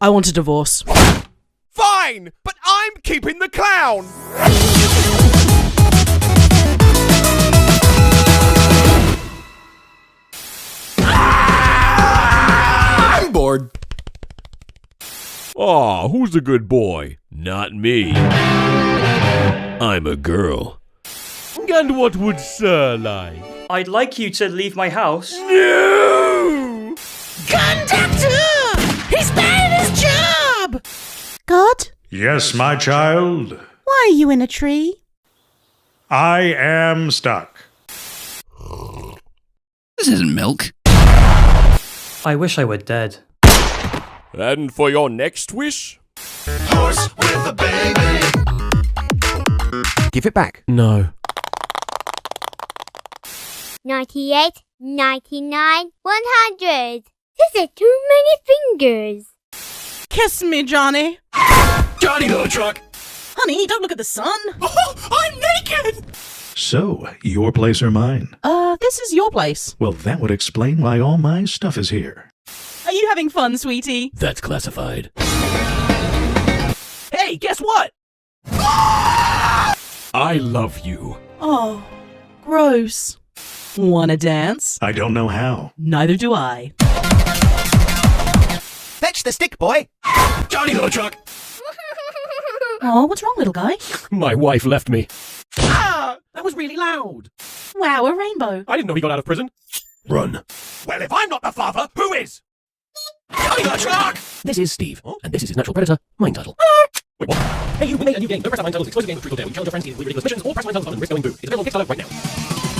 I want a divorce. Fine, but I'm keeping the clown! I'm bored. Aw, who's the good boy? Not me. I'm a girl. And what would Sir like? I'd like you to leave my house. No! Conductor! He's bad at his job! God? Yes, my child. Why are you in a tree? I am stuck. This isn't milk. I wish I were dead. And for your next wish? Horse with a baby. Give it back. No. 98, 99, 100. This is too many fingers. Kiss me, Jhonny. Jhonny, little truck. Honey, don't look at the sun. Oh, I'm naked! So, your place or mine? This is your place. Well, that would explain why all my stuff is here. Are you having fun, sweetie? That's classified. Hey, guess what? I love you. Oh, gross. Wanna dance? I don't know how. Neither do I. Fetch the stick, boy. Jhonny, little truck. Oh, what's wrong, little guy? My wife left me. Ah, that was really loud. Wow, a rainbow. I didn't know he got out of prison. Run. Well, if I'm not the father, who is? Jhonny, little truck. This is Steve, and this is his natural predator, Mind Turtle. Wait, what? Hey, you made a new game. Don't press that Mind Turtle's exclusive game with Truth or Dare. We challenge your friends in ridiculous missions, or press Mind Turtle's button and risk going boo. It's available on Kickstarter right now.